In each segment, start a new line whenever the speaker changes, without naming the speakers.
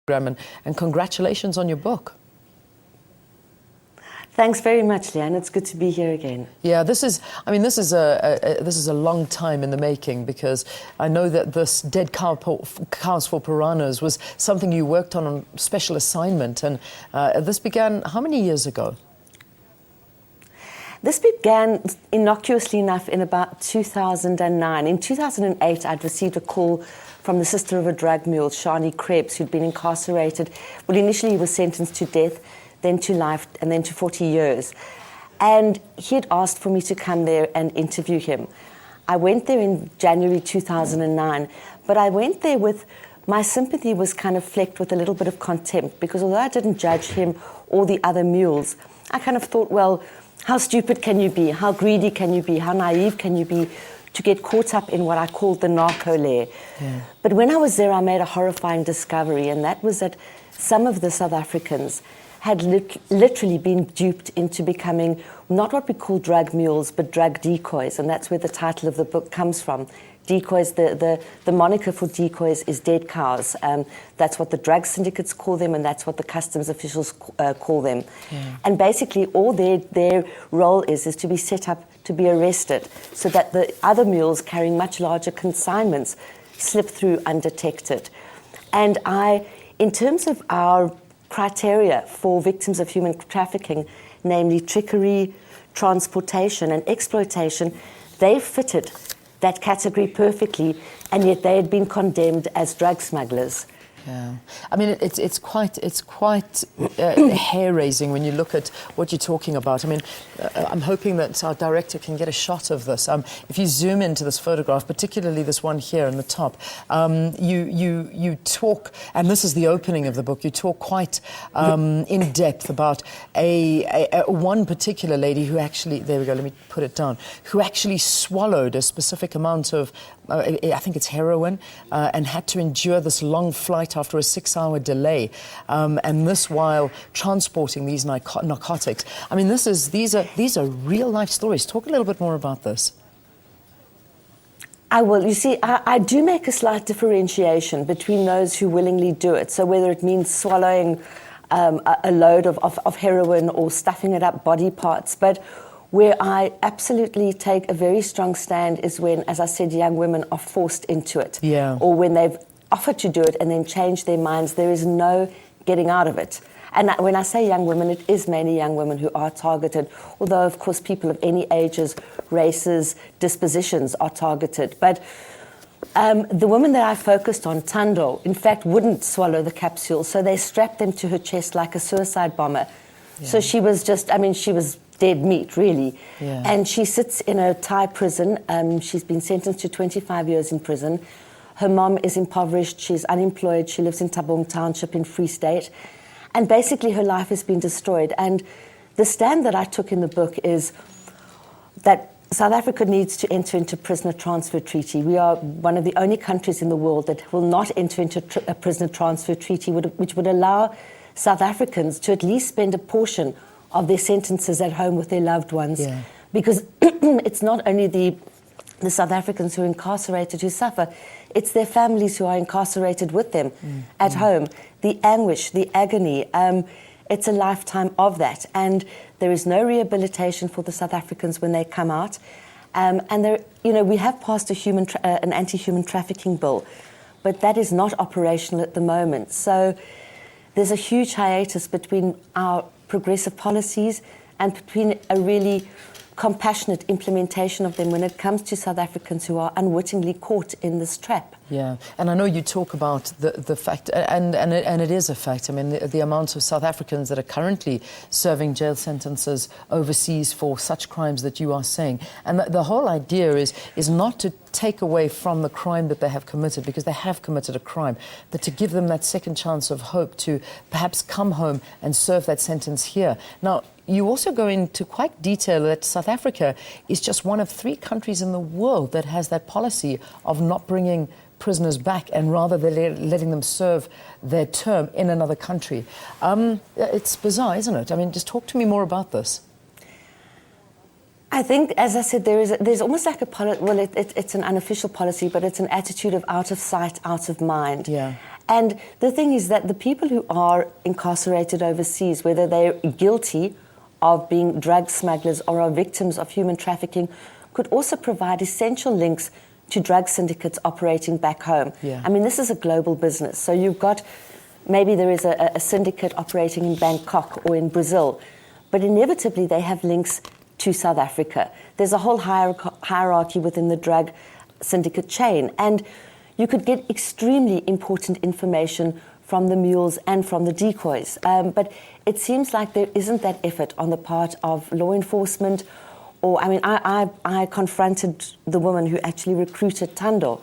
and congratulations on your book.
Thanks very much, Leanne. It's good to be here again.
Yeah, this is a long time in the making, because I know that this dead cows for piranhas was something you worked on special assignment, and this began how many years ago?
This began, innocuously enough, in about 2009. In 2008, I'd received a call from the sister of a drug mule, Shani Krebs, who'd been incarcerated. Well, initially he was sentenced to death, then to life, and then to 40 years. And he had asked for me to come there and interview him. I went there in January 2009, but I went there with, my sympathy was kind of flecked with a little bit of contempt, because although I didn't judge him or the other mules, I kind of thought, well, how stupid can you be? How greedy can you be? How naive can you be to get caught up in what I called the narco lair? Yeah. But when I was there, I made a horrifying discovery, and that was that some of the South Africans had literally been duped into becoming not what we call drug mules, but drug decoys, and that's where the title of the book comes from. Decoys, the moniker for decoys is dead cows. That's what the drug syndicates call them, and that's what the customs officials call them. Yeah. And basically all their role is to be set up to be arrested, so that the other mules carrying much larger consignments slip through undetected. And in terms of our criteria for victims of human trafficking, namely trickery, transportation, and exploitation, they fitted that category perfectly, and yet they had been condemned as drug smugglers.
Yeah, I mean, it's quite hair-raising when you look at what you're talking about. I mean, I'm hoping that our director can get a shot of this. If you zoom into this photograph, particularly this one here in the top, you talk, and this is the opening of the book. You talk quite in depth about one particular lady who actually, there we go. Let me put it down. Who actually swallowed a specific amount of, I think it's heroin, and had to endure this long flight after a 6-hour delay, and this while transporting these narcotics. I mean, these are real life stories. Talk a little bit more about this.
I will. You see, I do make a slight differentiation between those who willingly do it. So whether it means swallowing a load of heroin or stuffing it up body parts, but where I absolutely take a very strong stand is when, as I said, young women are forced into it. Yeah. Or when they've offered to do it and then change their minds. There is no getting out of it. And when I say young women, it is mainly young women who are targeted, although, of course, people of any ages, races, dispositions are targeted. But the woman that I focused on, Tando, in fact, wouldn't swallow the capsule, so they strapped them to her chest like a suicide bomber. Yeah. So she was just, I mean, she was dead meat, really. Yeah. And she sits in a Thai prison. She's been sentenced to 25 years in prison. Her mom is impoverished, she's unemployed, she lives in Tabong Township in Free State. And basically her life has been destroyed. And the stand that I took in the book is that South Africa needs to enter into prisoner transfer treaty. We are one of the only countries in the world that will not enter into a prisoner transfer treaty, which would allow South Africans to at least spend a portion of their sentences at home with their loved ones. Yeah. Because it's not only the South Africans who are incarcerated who suffer, it's their families who are incarcerated with them at home. The anguish, the agony, it's a lifetime of that. And there is no rehabilitation for the South Africans when they come out. And there, we have passed an anti-human trafficking bill, but that is not operational at the moment. So there's a huge hiatus between our progressive policies and between a really compassionate implementation of them when it comes to South Africans who are unwittingly caught in this trap.
Yeah, and I know you talk about the fact, and it is a fact. I mean, the amount of South Africans that are currently serving jail sentences overseas for such crimes that you are saying, and the whole idea is not to take away from the crime that they have committed, because they have committed a crime, but to give them that second chance of hope to perhaps come home and serve that sentence here. Now, you also go into quite detail that South Africa is just one of 3 countries in the world that has that policy of not bringing prisoners back, and rather they're letting them serve their term in another country. It's bizarre, isn't it? I mean, just talk to me more about this.
I think, as I said, there's almost like it's an unofficial policy, but it's an attitude of out of sight, out of mind. Yeah. And the thing is that the people who are incarcerated overseas, whether they're guilty of being drug smugglers or are victims of human trafficking, could also provide essential links to drug syndicates operating back home.
Yeah.
I mean, this is a global business. So you've got, maybe there is a syndicate operating in Bangkok or in Brazil, but inevitably they have links to South Africa. There's a whole hierarchy within the drug syndicate chain. And you could get extremely important information from the mules and from the decoys. But it seems like there isn't that effort on the part of law enforcement. Or, I mean, I confronted the woman who actually recruited Thando,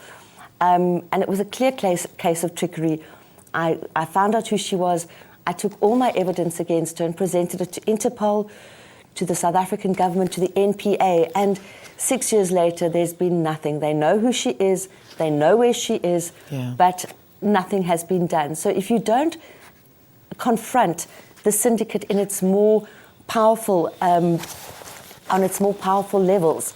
and it was a clear case of trickery. I found out who she was. I took all my evidence against her and presented it to Interpol, to the South African government, to the NPA, and 6 years later, there's been nothing. They know who she is, they know where she is, but nothing has been done. So if you don't confront the syndicate in its more powerful on its more powerful levels,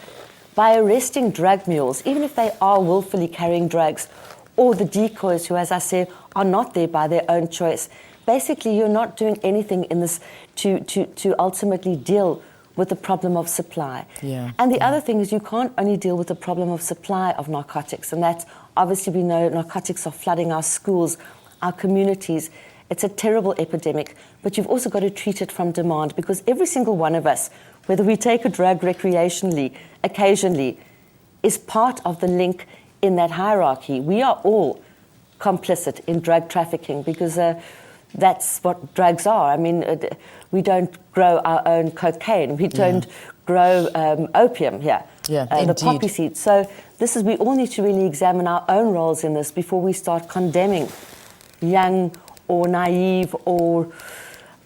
by arresting drug mules, even if they are willfully carrying drugs, or the decoys who, as I said, are not there by their own choice. Basically, you're not doing anything in this to ultimately deal with the problem of supply. And the other thing is you can't only deal with the problem of supply of narcotics, and that's obviously we know narcotics are flooding our schools, our communities. It's a terrible epidemic, but you've also got to treat it from demand, because every single one of us, whether we take a drug recreationally, occasionally, is part of the link in that hierarchy. We are all complicit in drug trafficking, because that's what drugs are. I mean, we don't grow our own cocaine. We don't grow opium here, the poppy seed. So we all need to really examine our own roles in this before we start condemning young or naive or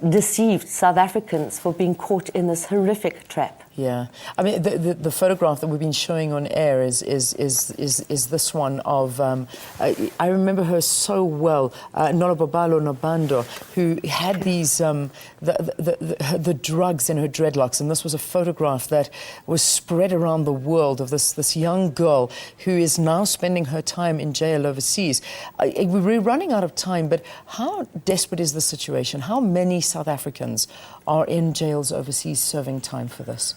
deceived South Africans for being caught in this horrific trap.
Yeah, I mean the photograph that we've been showing on air is this one of I remember her so well, Nolobabalo Nobando, who had these the drugs in her dreadlocks, and this was a photograph that was spread around the world of this young girl who is now spending her time in jail overseas. We're running out of time, but how desperate is the situation? How many South Africans are in jails overseas serving time for this?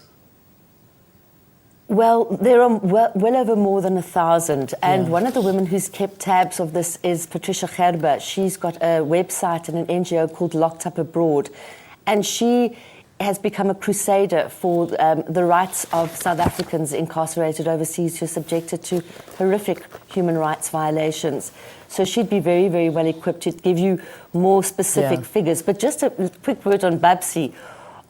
Well, there are well over more than 1,000. And one of the women who's kept tabs of this is Patricia Gerber. She's got a website and an NGO called Locked Up Abroad. And she has become a crusader for the rights of South Africans incarcerated overseas who are subjected to horrific human rights violations. So she'd be very, very well equipped to give you more specific figures. But just a quick word on Babsy.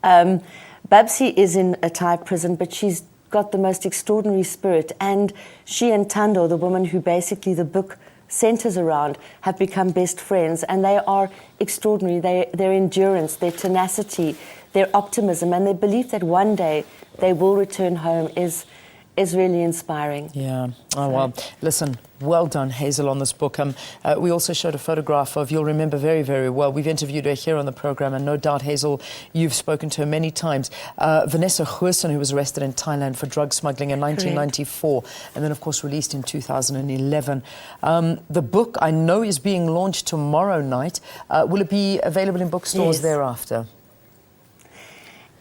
Babsy is in a Thai prison, but she's got the most extraordinary spirit, and she and Thando, the woman who basically the book centers around, have become best friends, and they are extraordinary. Their endurance, their tenacity, their optimism, and their belief that one day they will return home is really inspiring.
Yeah. Oh, well, listen, well done, Hazel, on this book. We also showed a photograph of, you'll remember very, very well, we've interviewed her here on the program, and no doubt, Hazel, you've spoken to her many times. Vanessa Goosen, who was arrested in Thailand for drug smuggling in 1994, and then, of course, released in 2011. The book, I know, is being launched tomorrow night. Will it be available in bookstores thereafter?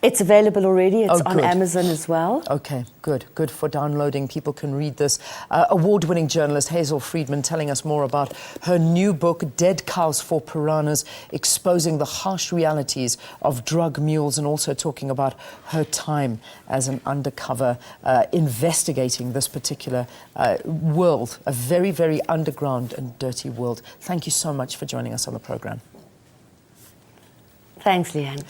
It's available already. It's on Amazon as well.
Okay, good. Good for downloading. People can read this. Award-winning journalist Hazel Friedman telling us more about her new book, Dead Cows for Piranhas, exposing the harsh realities of drug mules, and also talking about her time as an undercover investigating this particular world, a very, very underground and dirty world. Thank you so much for joining us on the program.
Thanks, Leanne.